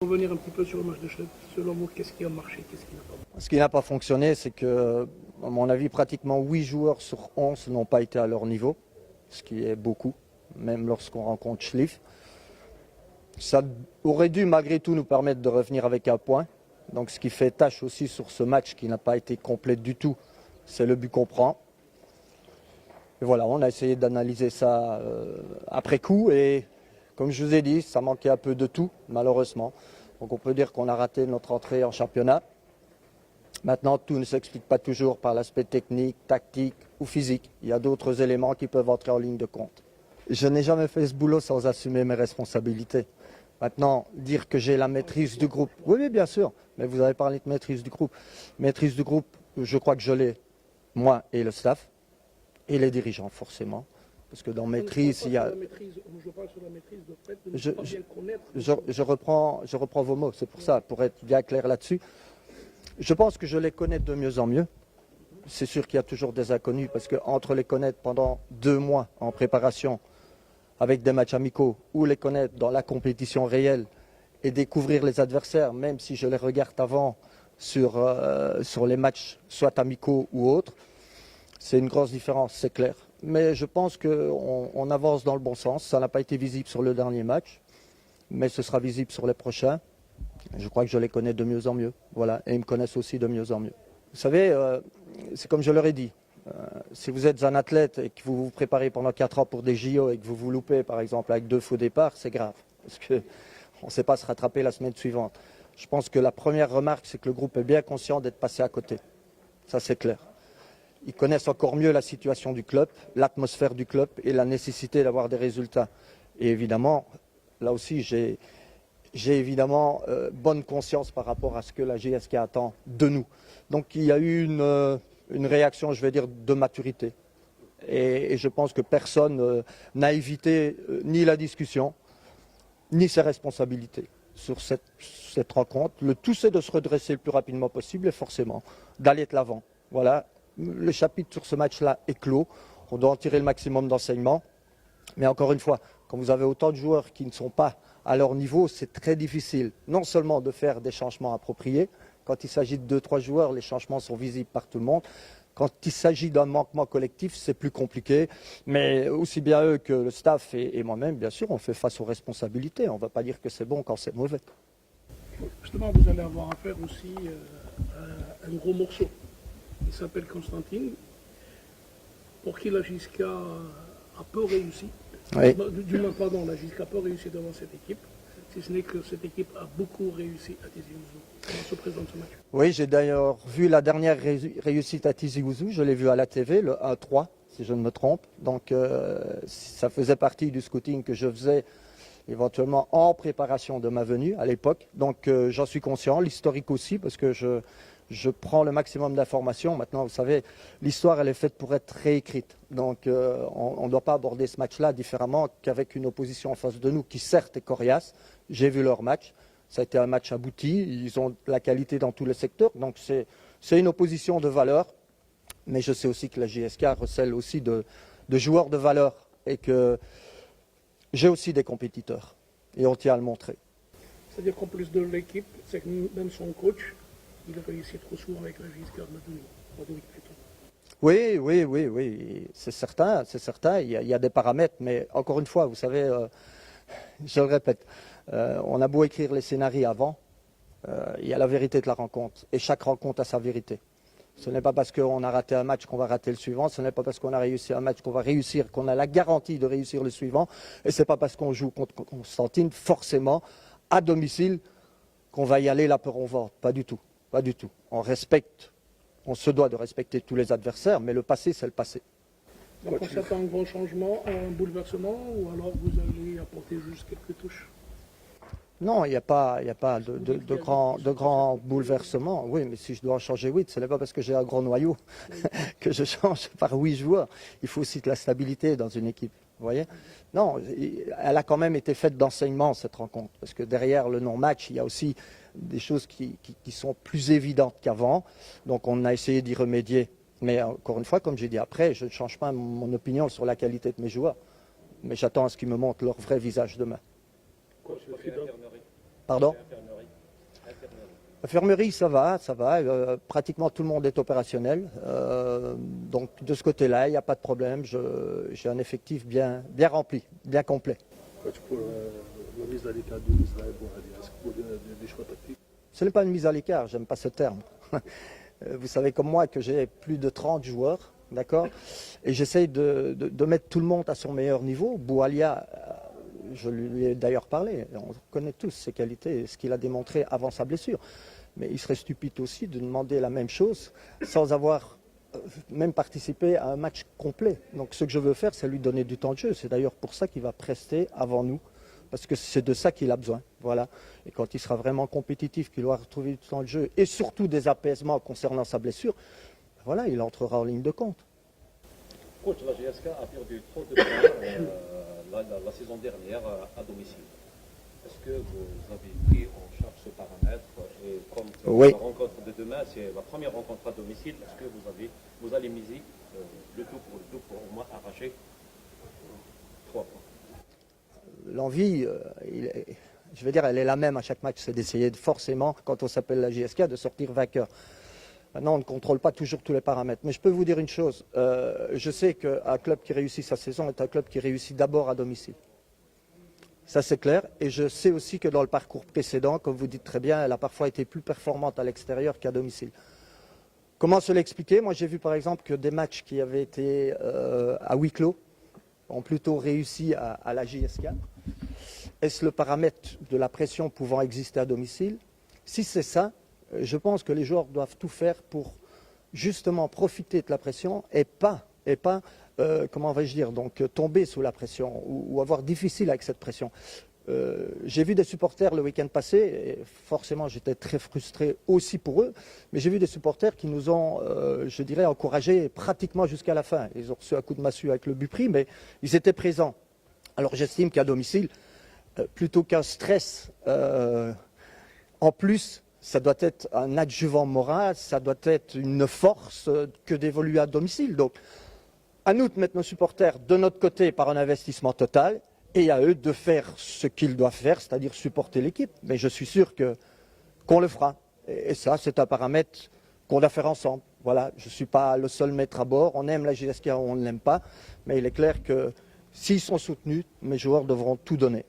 Revenir un petit peu sur le match de Cholet, selon vous, qu'est-ce qui a marché, qu'est-ce qui n'a pas marché? Ce qui n'a pas fonctionné, c'est que, à mon avis, pratiquement 8 joueurs sur 11 n'ont pas été à leur niveau, ce qui est beaucoup, même lorsqu'on rencontre Schliff. Ça aurait dû malgré tout nous permettre de revenir avec un point. Donc ce qui fait tâche aussi sur ce match qui n'a pas été complet du tout, c'est le but qu'on prend. Et voilà, on a essayé d'analyser ça après coup et comme je vous ai dit, ça manquait un peu de tout, malheureusement. Donc on peut dire qu'on a raté notre entrée en championnat. Maintenant, tout ne s'explique pas toujours par l'aspect technique, tactique ou physique. Il y a d'autres éléments qui peuvent entrer en ligne de compte. Je n'ai jamais fait ce boulot sans assumer mes responsabilités. Maintenant, dire que j'ai la maîtrise du groupe, oui, bien sûr, mais vous avez parlé de maîtrise du groupe. Maîtrise du groupe, je crois que je l'ai, moi et le staff, et les dirigeants forcément. Parce que dans maîtrise, il y a... Je parle sur la maîtrise de fait, de ne pas bien connaître. Je reprends vos mots, c'est pour ça, pour être bien clair là-dessus. Je pense que je les connais de mieux en mieux. C'est sûr qu'il y a toujours des inconnus, parce qu'entre les connaître pendant 2 mois en préparation, avec des matchs amicaux, ou les connaître dans la compétition réelle, et découvrir les adversaires, même si je les regarde avant sur les matchs, soit amicaux ou autres, c'est une grosse différence, c'est clair. Mais je pense qu'on avance dans le bon sens. Ça n'a pas été visible sur le dernier match, mais ce sera visible sur les prochains. Je crois que je les connais de mieux en mieux. Voilà, et ils me connaissent aussi de mieux en mieux. Vous savez, c'est comme je leur ai dit. Si vous êtes un athlète et que vous vous préparez pendant 4 ans pour des JO et que vous vous loupez, par exemple, avec 2 faux départs, c'est grave. Parce qu'on ne sait pas se rattraper la semaine suivante. Je pense que la première remarque, c'est que le groupe est bien conscient d'être passé à côté. Ça, c'est clair. Ils connaissent encore mieux la situation du club, l'atmosphère du club et la nécessité d'avoir des résultats. Et évidemment, là aussi, j'ai évidemment bonne conscience par rapport à ce que la GSK attend de nous. Donc il y a eu une réaction, je vais dire, de maturité. Et je pense que personne n'a évité ni la discussion, ni ses responsabilités sur cette rencontre. Le tout, c'est de se redresser le plus rapidement possible et forcément d'aller de l'avant. Voilà. Le chapitre sur ce match-là est clos. On doit en tirer le maximum d'enseignements. Mais encore une fois, quand vous avez autant de joueurs qui ne sont pas à leur niveau, c'est très difficile. Non seulement de faire des changements appropriés. Quand il s'agit de 2-3 joueurs, les changements sont visibles par tout le monde. Quand il s'agit d'un manquement collectif, c'est plus compliqué. Mais aussi bien eux que le staff et moi-même, bien sûr, on fait face aux responsabilités. On ne va pas dire que c'est bon quand c'est mauvais. Justement, vous allez avoir affaire aussi à un gros morceau. Il s'appelle Constantine, pour qui la JSK a peu réussi. Oui. Du moins, pardon, la JSK a peu réussi devant cette équipe, si ce n'est que cette équipe a beaucoup réussi à Tizi Ouzou. Comment se présente ce match? Oui, j'ai d'ailleurs vu la dernière réussite à Tizi Ouzou, je l'ai vu à la TV, le 1-3, si je ne me trompe. Donc ça faisait partie du scouting que je faisais éventuellement en préparation de ma venue à l'époque. Donc j'en suis conscient, l'historique aussi, parce que je prends le maximum d'informations. Maintenant, vous savez, l'histoire, elle est faite pour être réécrite. Donc, on ne doit pas aborder ce match-là différemment qu'avec une opposition en face de nous qui, certes, est coriace. J'ai vu leur match. Ça a été un match abouti. Ils ont de la qualité dans tous les secteurs. Donc, c'est une opposition de valeur. Mais je sais aussi que la JSK recèle aussi de joueurs de valeur et que j'ai aussi des compétiteurs. Et on tient à le montrer. C'est-à-dire qu'en plus de l'équipe, c'est que même son coach, il réussit trop souvent avec la JSK de Madoui plutôt. Oui, c'est certain, il y a des paramètres, mais encore une fois, vous savez, je le répète, on a beau écrire les scénarios avant, il y a la vérité de la rencontre, et chaque rencontre a sa vérité. Ce n'est pas parce qu'on a raté un match qu'on va rater le suivant, ce n'est pas parce qu'on a réussi un match qu'on va réussir, qu'on a la garantie de réussir le suivant, et ce n'est pas parce qu'on joue contre Constantine, forcément, à domicile, qu'on va y aller la peur au ventre, pas du tout. Pas du tout. On se doit de respecter tous les adversaires, mais le passé, c'est le passé. Donc on s'attend à un grand changement, un bouleversement, ou alors vous allez apporter juste quelques touches? Non, il n'y a pas de grand bouleversement. Oui, mais si je dois en changer 8, ce n'est pas parce que j'ai un gros noyau que je change par 8 joueurs. Il faut aussi de la stabilité dans une équipe. Vous voyez? Non, elle a quand même été faite d'enseignement, cette rencontre. Parce que derrière le non-match, il y a aussi des choses qui sont plus évidentes qu'avant. Donc on a essayé d'y remédier. Mais encore une fois, comme j'ai dit après, je ne change pas mon opinion sur la qualité de mes joueurs. Mais j'attends à ce qu'ils me montrent leur vrai visage demain. Pardon? L'infirmerie, ça va. Pratiquement tout le monde est opérationnel. Donc de ce côté-là, il n'y a pas de problème. J'ai un effectif bien rempli, bien complet. Coach, pour la mise à l'écart d'Israël Bouhali, est-ce que vous avez des choix tactiques? Ce n'est pas une mise à l'écart, j'aime pas ce terme. Vous savez comme moi que j'ai plus de 30 joueurs, d'accord? Et j'essaye de mettre tout le monde à son meilleur niveau. Boualia, je lui ai d'ailleurs parlé, on connaît tous ses qualités et ce qu'il a démontré avant sa blessure. Mais il serait stupide aussi de demander la même chose sans avoir même participé à un match complet. Donc ce que je veux faire, c'est lui donner du temps de jeu. C'est d'ailleurs pour ça qu'il va prester avant nous, parce que c'est de ça qu'il a besoin. Voilà. Et quand il sera vraiment compétitif, qu'il aura retrouvé du temps de jeu et surtout des apaisements concernant sa blessure, voilà, il entrera en ligne de compte. Coach, la GSK a perdu trop de points la saison dernière à domicile. Est-ce que vous avez pris en charge ce paramètre et comme Oui. la rencontre de demain, c'est la première rencontre à domicile, est-ce que vous allez miser le tout pour au moins arracher 3 points? L'envie, je veux dire, elle est la même à chaque match, c'est d'essayer forcément, quand on s'appelle la GSK, de sortir vainqueur. Maintenant, on ne contrôle pas toujours tous les paramètres. Mais je peux vous dire une chose, je sais qu'un club qui réussit sa saison est un club qui réussit d'abord à domicile. Ça c'est clair. Et je sais aussi que dans le parcours précédent, comme vous dites très bien, elle a parfois été plus performante à l'extérieur qu'à domicile. Comment se l'expliquer? Moi j'ai vu par exemple que des matchs qui avaient été à huis clos ont plutôt réussi à la JSK. Est-ce le paramètre de la pression pouvant exister à domicile? Si c'est ça, je pense que les joueurs doivent tout faire pour justement profiter de la pression et pas comment vais-je dire, donc tomber sous la pression ou avoir difficile avec cette pression. J'ai vu des supporters le week-end passé, et forcément j'étais très frustré aussi pour eux, mais j'ai vu des supporters qui nous ont, je dirais, encouragés pratiquement jusqu'à la fin. Ils ont reçu un coup de massue avec le but pris, mais ils étaient présents. Alors j'estime qu'à domicile, plutôt qu'un stress en plus, ça doit être un adjuvant moral, ça doit être une force que d'évoluer à domicile. Donc, à nous de mettre nos supporters de notre côté par un investissement total et à eux de faire ce qu'ils doivent faire, c'est-à-dire supporter l'équipe. Mais je suis sûr qu'on le fera. Et ça, c'est un paramètre qu'on doit faire ensemble. Voilà, je ne suis pas le seul maître à bord. On aime la GSK ou on ne l'aime pas. Mais il est clair que s'ils sont soutenus, mes joueurs devront tout donner.